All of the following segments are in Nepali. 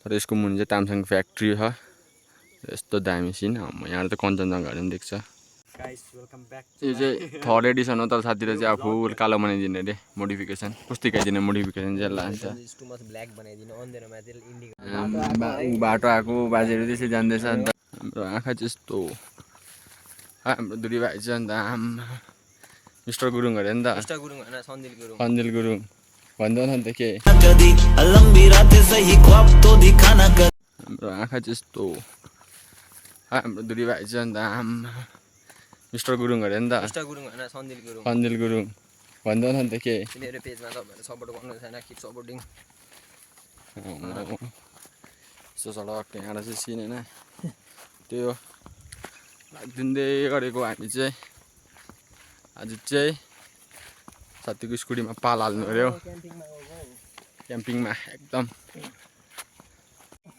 तर यसको मुनि चाहिँ तामसाङ फ्याक्ट्री छ। यस्तो दामी सिन यहाँ त कञ्चनजङ्घाहरू पनि देख्छ। यो चाहिँ थर्ड एडिसन हो, तर साथीले चाहिँ अब फुल कालो बनाइदिने अरे मोडिफिकेसन, पुस्तिकाइदिने मोडिफिकेसन चाहिँ लान्छ। बाटो आएको बाजेहरू त्यसै जाँदैछ अन्त हाम्रो आँखा चाहिँ यस्तो हाम्रो दुरी भाइ चाहिँ अन्त मिस्टर गुरुङ अरे नि त, सन्दिल गुरुङ भन्दैन नि त के। हाम्रो आँखा चाहिँ यस्तो हाम्रो दुरी भाइ चाहिँ अन्त मिस्टर गुरुङ अरे नि त, सन्दिल गुरुङ भन्दैन नि त के। मेरो पेजमा तपाईँहरू सपोर्ट गर्नु छैन, किप सपोर्टिङ। यस्तो सडक यहाँबाट चाहिँ सिन होइन, त्यो दिँदै गरेको हामी चाहिँ आज चाहिँ साथीको स्कुटीमा पाल हाल्नु पर्यो क्याम्पिङमा एकदम।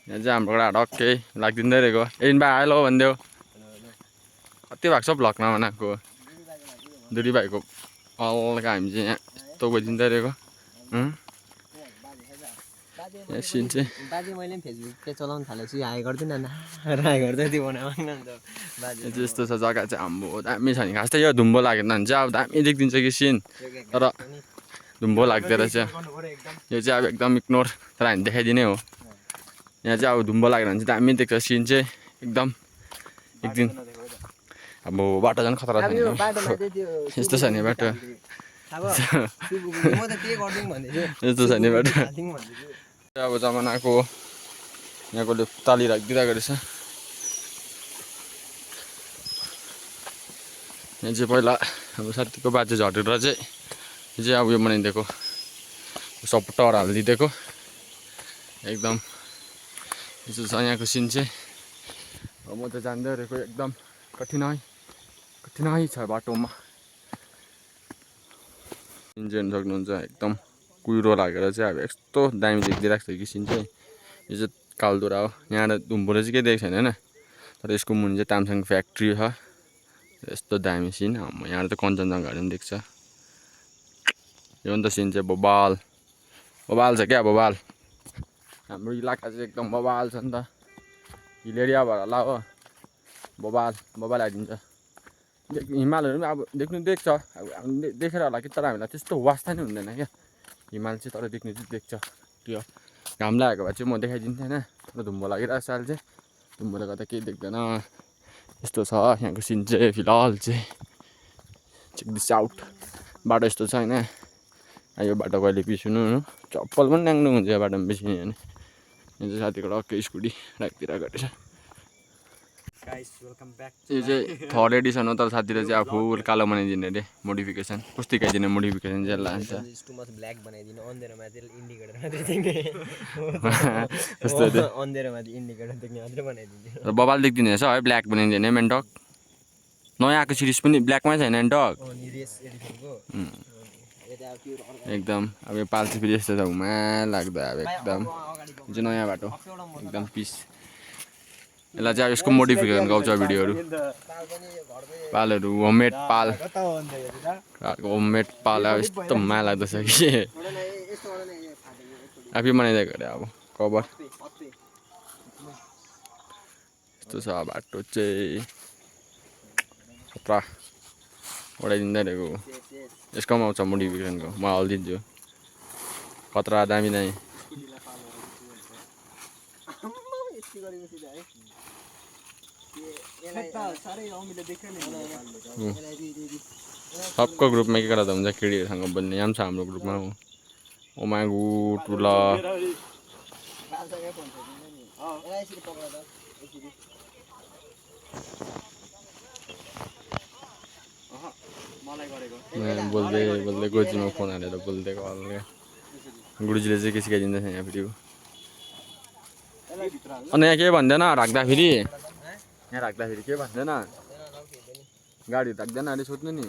यहाँ चाहिँ हाम्रो एउटा ढक्कै लाग्दिँदै रहेको एन भाइ हेलो भनिदेऊ। कति भएको छ भ्लगमा बनाएको दुरी भाइको हल्का हामी चाहिँ यहाँ यस्तो गइदिँदै रहेको। यहाँ सिन चाहिँ बाजे मैले पनि फेसबुक पेज चलाउनु थालेको छु, हाई गर्दिनँ न, हाई गर्दै त्यो बनाउनु नि त बाजे। यस्तो छ जग्गा चाहिँ हाम्रो दामी छ नि, खास त यो धुम्बो लागेन भने चाहिँ अब दामी देखिदिन्छ कि सिन, तर धुम्बो लाग्दो रहेछ। यो चाहिँ अब एकदम इग्नोर, तर हामी देखाइदिने हो। यहाँ चाहिँ अब धुम्बो लागेन भने चाहिँ दामी देख्छ सिन चाहिँ एकदम। एक दिन अब बाटो झन् खतरा छ नि, यस्तो छ नि बाटो, यस्तो छ नि बाटो। अब जमानाको यहाँकोले ताली राखिदिरहेको रहेछ। यहाँ चाहिँ पहिला अब साथीको बाजे झरेर चाहिँ यो चाहिँ अब यो बनाइदिएको सपोर्टर हालिदिएको एकदम। यस्तो छ यहाँको सिन चाहिँ। अब म त जान्दै रहेको एकदम कठिनाइ छ बाटोमा। सिन चाहिँ हेर्नु सक्नुहुन्छ एकदम कुहिरो लागेर चाहिँ अब यस्तो दामी देखिदिरहेको छ कि सिन चाहिँ। यो चाहिँ कालदुरा हो, यहाँ धुम्बोले चाहिँ केही देखेको छैन होइन, तर यसको मुनि चाहिँ तामसाङ फ्याक्ट्री छ। यस्तो दामी सिन यहाँ त कञ्चनजङ्घाहरू पनि देख्छ। यो नि त सिन चाहिँ बबाल छ क्या, बबाल। हाम्रो इलाका चाहिँ एकदम बबाल छ नि त, हिल एरिया भएर होला हो, बबाल आइदिन्छ। हिमालहरू पनि अब देख्नु देख्छ, अब देखेर होला कि, तर हामीलाई त्यस्तो वास्ता नै हुँदैन क्या हिमाल चाहिँ, तर देख्नु चाहिँ देख्छ। त्यो घाम लागेको भए चाहिँ म देखाइदिन्थेँ होइन, तर धुम्बो लागिरहेको छ अहिले चाहिँ, धुम्बोले गर्दा केही देख्दैन। यस्तो छ यहाँको सिन चाहिँ फिलहाल चाहिँ। Check this out. बाटो यस्तो छ होइन, यो बाटो कहिले बिर्सिनु, चप्पल पनि ल्याङ्नु हुन्छ यो बाटोमा बिर्सिने भने। यो चाहिँ साथीको टक्कै स्कुटी राखिदिरहेको रहेछ। यो चाहिँ थर्ड एडिसन हो, तर साथीले चाहिँ अब फुल कालो बनाइदिने अरे मोडिफिकेसन, पुस्तिकाइदिने मोडिफिकेसन चाहिँ लान्छ। र बबाल देखिदिने रहेछ है, ब्ल्याक बनाइदिने मेन्टक। नयाँ आएको सिरिज पनि ब्ल्याकमै छैन मेन्टक एकदम। अब यो पाल चाहिँ फेरि यस्तो छ हुमा लाग्दा अब एकदम। यो चाहिँ नयाँ बाटो एकदम पिस। यसलाई चाहिँ अब यसको मोडिफिकेसन गाउँछ भिडियोहरू। पालहरू होममेड पाल, अब यस्तो माया लाग्दछ कि आफै बनाइदिएको अरे अब कभर। यस्तो छ बाटो चाहिँ खतरा उडाइदिँदै रहेको। यसकोमा आउँछ मोडिफिकेसनको, म हालिदिन्छु खतरा दामी। सबको ग्रुपमा के गरेर हुन्छ, केटीहरूसँग बोल्ने यहाँ पनि छ हाम्रो ग्रुपमा। ओमागु टुला बोल्दै गोजीमा फोन हालेर बोलिदिएको हल्का। गुरुजीले चाहिँ के सिकाइदिँदैछ यहाँ फेरि। अनि यहाँ के भन्दैन राख्दाखेरि, यहाँ राख्दाखेरि के भन्दैन, गाडी राख्दैन अरे सोध्नु नि।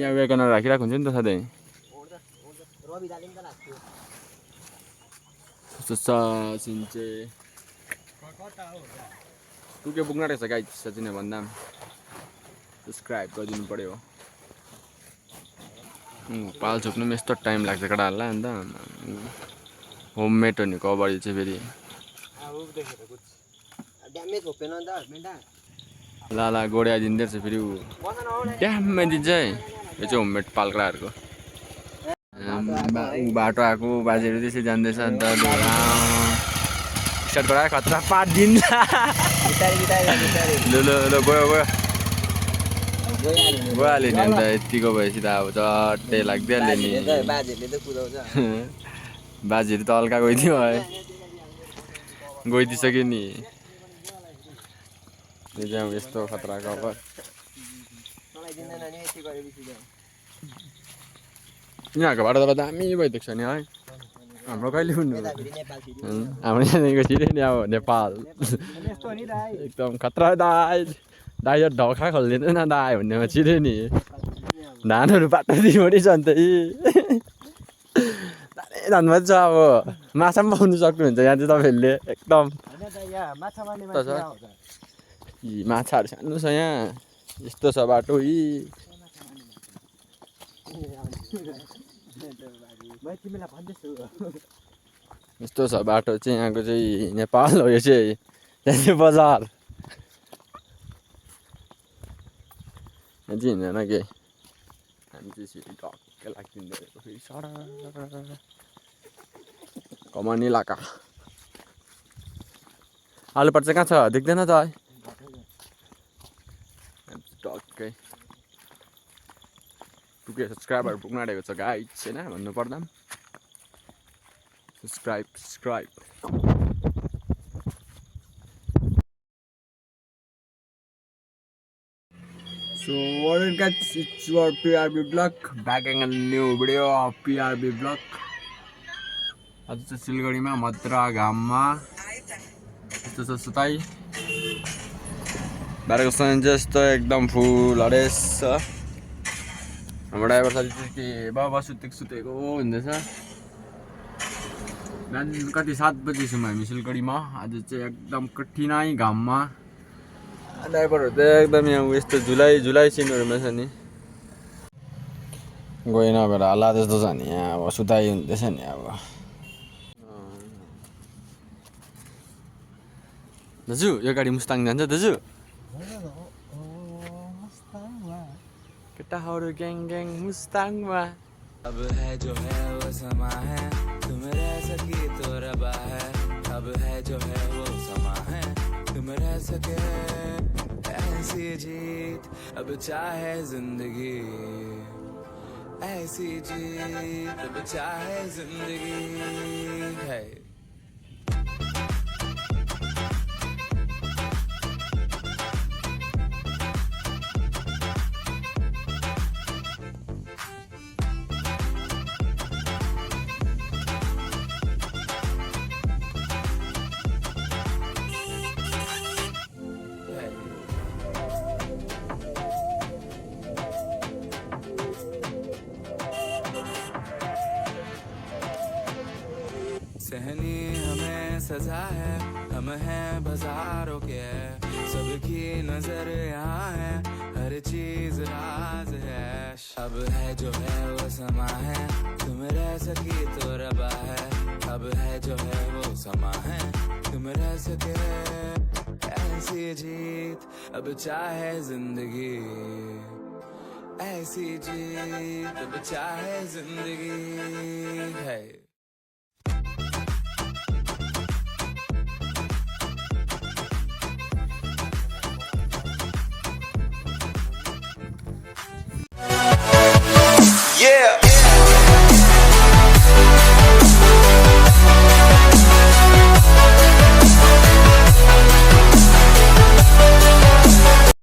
यहाँ वेगनर राखिरहेको हुन्छ नि त सधैँ। यस्तो छ सिन चाहिँ। टुके पुग्न रहेछ गाइड सचिन भन्दा सब्सक्राइब गरिदिनु पऱ्यो। पाल छोप्नु पनि यस्तो टाइम लाग्छ केटाहरूलाई अन्त। होममेड हो नि कबडी चाहिँ फेरि ड्यामेज होपेन नि त मेन्टा लाला गोड्याइदिँदै रहेछ फेरि ऊ ड्याममा दिन्छ है यो चाहिँ होममेड पाल्क्राहरूको ऊ बाटो आएको बाजेहरू त्यसै जाँदैछ अन्त स्टार्ट गरायो खतरा पारिदिन्छ ल ल ल गयो गयो गइहाल्यो नि अन्त यत्तिको भएपछि त अब चट्टै लाग्दिहाल्यो नि बाजेहरूले त कुदाउँछ बाजेहरू त हल्का गइदियो है गइदिइसक्यो नि यो चाहिँ अब यस्तो खतरा कभर मलाई दिँदैन नि यति गरेपछि यहाँको बाटो त दामी भइदिएको छ नि है हाम्रो कहिले हुनु यता फेरि नेपाल फेरि हाम्रो यहाँदेखिको छिटै नि अब नेपाल यस्तो नि दाइ एकदम खतरा दाइ दाइ यो ढोका खोलिदिँदैन दाइ भन्नेमा छिटै नि धानहरू बाटो दिइपट्टि छ नि त धन्यवाद छ अब माछा पनि पाउनु सक्नुहुन्छ यहाँ चाहिँ तपाईँहरूले एकदम माछाहरू सानो छ यहाँ यस्तो छ बाटो यस्तो छ बाटो चाहिँ यहाँको चाहिँ नेपाल हो यो चाहिँ यहाँ चाहिँ बजार यहाँ चाहिँ हिँड्दैन के हामी चाहिँ सिधै टक्कै लाग्दिँदो रहेको फेरि सडा कमान इलाका आलुपाट चाहिँ कहाँ छ देख्दैन त है टक्कै पुगे सब्सक्राइबर पुग्न आँटेको छ गाइड छैन भन्नु पर्दा subscribe So what it gets, it's your PRB vlog, back in a new video of PRB vlog. आज चाहिँ सिलगढीमा मद्रा घाममा यस्तो छ सुताइ बाहिरको सन चाहिँ यस्तो एकदम फुल हरेस छ हाम्रो ड्राइभर साथी चाहिँ के बाबा सुतेको हुँदैछ बिहान कति 7 बजीसम्म हामी सिलगढीमा आज चाहिँ एकदम कठिनाइ घाममा ड्राइभरहरू त एकदम यहाँ यस्तो झुलाइ सिनहरूमा छ नि गइ नभएर हल्ला जस्तो छ नि यहाँ अब सुताइ हुँदैछ नि अब दाजु यो गाडी मुस्ताङ जान्छ दाजु केटाहरू ग्याङ ग्याङ मुस्ताङमा अब है जो है वो समा है तुम रह सकी तो रबा है अब है जो है वो समा है तुम रह सके ऐसी जीत अब चाहे जिंदगी ऐसी जीत अब चाहे जिंदगी है सहनी हमें सजा है हम हैं बाजारों के सबकी नजर यहाँ है हर चीज राज है अब है जो है वो समा है तुम रह सकी तो रबा है अब है जो है वो समा है तुम रह सके ऐसी जीत अब चाहे जिंदगी ऐसी जीत अब चाहे जिंदगी है